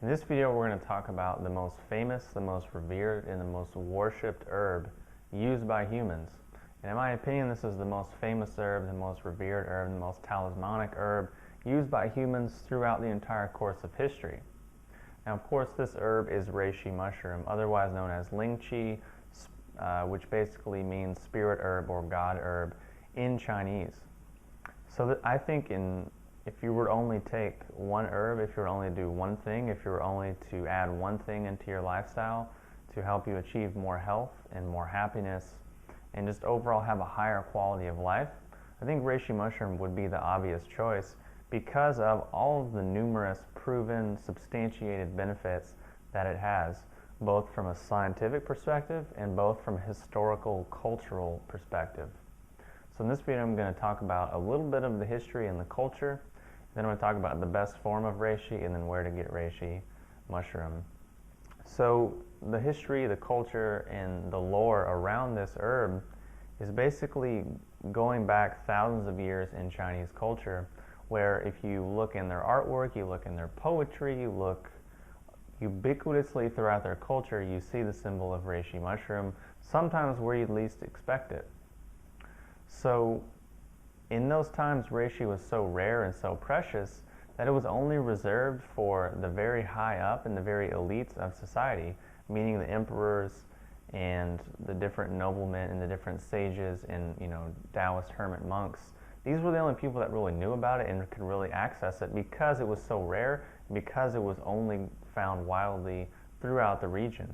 In this video, we're going to talk about the most famous, the most revered, and the most worshipped herb used by humans. And in my opinion, this is the most famous herb, the most revered herb, the most talismanic herb used by humans throughout the entire course of history. Now, of course, this herb is reishi mushroom, otherwise known as ling qi, which basically means spirit herb or god herb in Chinese. So I think if you were to only take one herb, if you were only to do one thing, if you were only to add one thing into your lifestyle to help you achieve more health and more happiness and just overall have a higher quality of life, I think reishi mushroom would be the obvious choice because of all of the numerous proven, substantiated benefits that it has, both from a scientific perspective and both from a historical, cultural perspective. So in this video, I'm going to talk about a little bit of the history and the culture. Then I'm going to talk about the best form of reishi and then where to get reishi mushroom. So the history, the culture, and the lore around this herb is basically going back thousands of years in Chinese culture, where if you look in their artwork, you look in their poetry, you look ubiquitously throughout their culture, you see the symbol of reishi mushroom, sometimes where you'd least expect it. So in those times, reishi was so rare and so precious that it was only reserved for the very high up and the very elites of society, meaning the emperors and the different noblemen and the different sages and Taoist hermit monks. These were the only people that really knew about it and could really access it because it was so rare, because it was only found wildly throughout the region.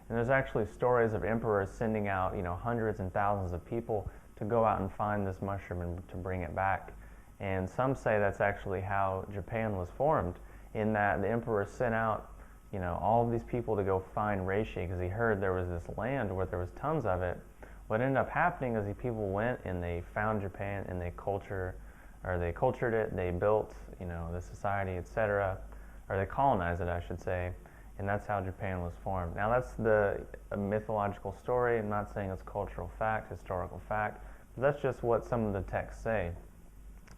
And there's actually stories of emperors sending out hundreds and thousands of people to go out and find this mushroom and to bring it back. And some say that's actually how Japan was formed, in that the emperor sent out all of these people to go find reishi because he heard there was this land where there was tons of it. What ended up happening is the people went and they found Japan and they cultured it, they built the society, etc., or they colonized it, I should say, and that's how Japan was formed. Now that's a mythological story. I'm not saying it's cultural fact, historical fact, but that's just what some of the texts say.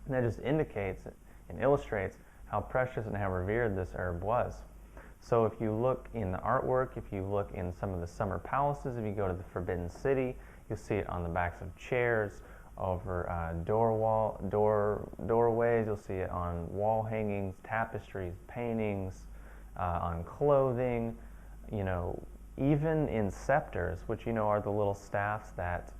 And that just indicates and illustrates how precious and how revered this herb was. So if you look in the artwork, if you look in some of the summer palaces, if you go to the Forbidden City, you'll see it on the backs of chairs, over doorways, you'll see it on wall hangings, tapestries, paintings, on clothing, even in scepters, which are the little staffs that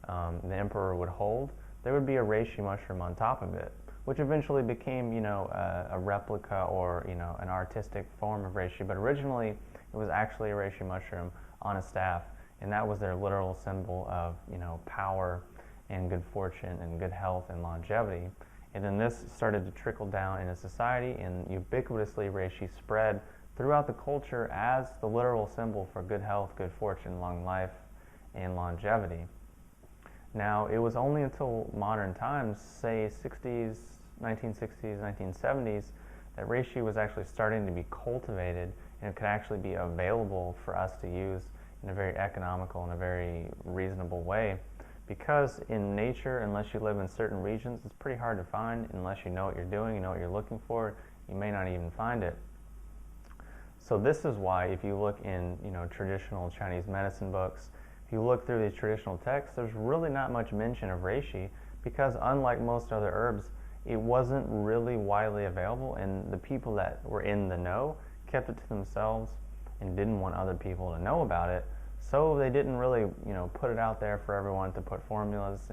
the emperor would hold. There would be a reishi mushroom on top of it, which eventually became a replica or an artistic form of reishi. But originally, it was actually a reishi mushroom on a staff, and that was their literal symbol of power and good fortune and good health and longevity. And then this started to trickle down into society, and ubiquitously reishi spread throughout the culture as the literal symbol for good health, good fortune, long life, and longevity. Now, it was only until modern times, say 1960s, 1970s, that reishi was actually starting to be cultivated and it could actually be available for us to use in a very economical and a very reasonable way. Because in nature, unless you live in certain regions, it's pretty hard to find. Unless you know what you're doing, you know what you're looking for, you may not even find it. So this is why if you look in traditional Chinese medicine books, if you look through these traditional texts, there's really not much mention of reishi because unlike most other herbs, it wasn't really widely available, and the people that were in the know kept it to themselves and didn't want other people to know about it. So they didn't really, put it out there for everyone to put formulas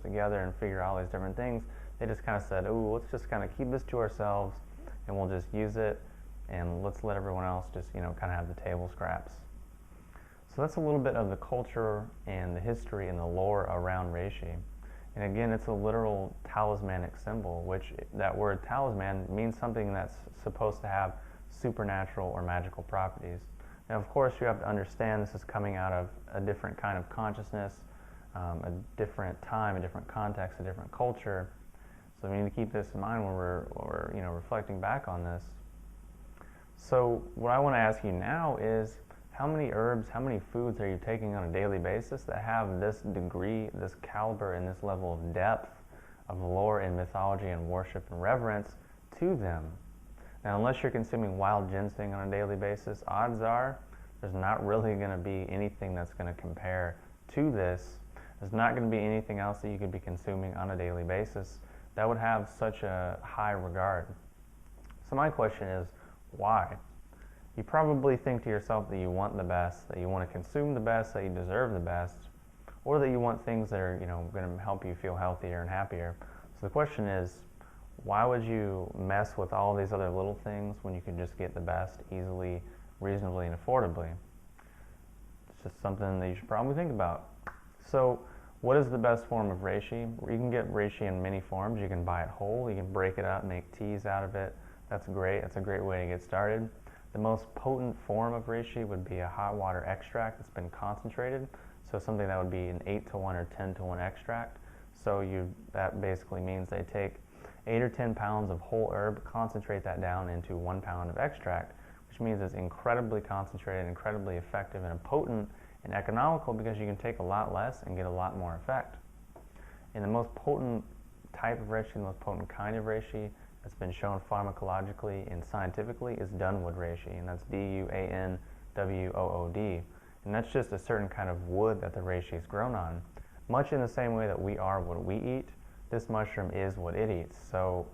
together and figure out all these different things. They just kind of said, "Ooh, let's just kind of keep this to ourselves, and we'll just use it, and let's let everyone else just, kind of have the table scraps." So that's a little bit of the culture and the history and the lore around reishi. And again, it's a literal talismanic symbol, which that word talisman means something that's supposed to have supernatural or magical properties. Now, of course, you have to understand this is coming out of a different kind of consciousness, a different time, a different context, a different culture. So we need to keep this in mind when we're reflecting back on this. So what I want to ask you now is, how many herbs, how many foods are you taking on a daily basis that have this degree, this caliber, and this level of depth of lore and mythology and worship and reverence to them? Now, unless you're consuming wild ginseng on a daily basis, odds are there's not really going to be anything that's going to compare to this. There's not going to be anything else that you could be consuming on a daily basis that would have such a high regard. So my question is, why? You probably think to yourself that you want the best, that you want to consume the best, that you deserve the best, or that you want things that are, going to help you feel healthier and happier. So the question is, why would you mess with all these other little things when you can just get the best easily, reasonably, and affordably? It's just something that you should probably think about. So what is the best form of reishi? You can get reishi in many forms. You can buy it whole, you can break it up, make teas out of it. That's great. That's a great way to get started. The most potent form of reishi would be a hot water extract that's been concentrated. So something that would be an 8-to-1 or 10-to-1 extract. So that basically means they take 8 or 10 pounds of whole herb, concentrate that down into 1 pound of extract, which means it's incredibly concentrated, incredibly effective, and potent and economical because you can take a lot less and get a lot more effect. And the most potent type of reishi, the most potent kind of reishi that's been shown pharmacologically and scientifically is Dunwood reishi, and that's Dunwood. And that's just a certain kind of wood that the reishi is grown on. Much in the same way that we are what we eat, this mushroom is what it eats. So,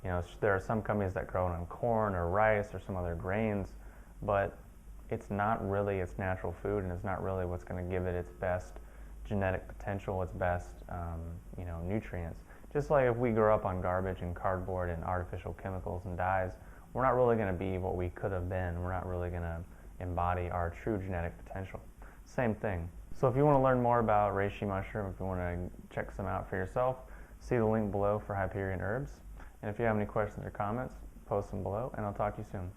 there are some companies that grow it on corn or rice or some other grains, but it's not really its natural food, and it's not really what's going to give it its best genetic potential, its best, nutrients. Just like if we grow up on garbage and cardboard and artificial chemicals and dyes, we're not really going to be what we could have been. We're not really going to embody our true genetic potential. Same thing. So if you want to learn more about reishi mushroom, if you want to check some out for yourself, see the link below for Hyperion Herbs. And if you have any questions or comments, post them below, and I'll talk to you soon.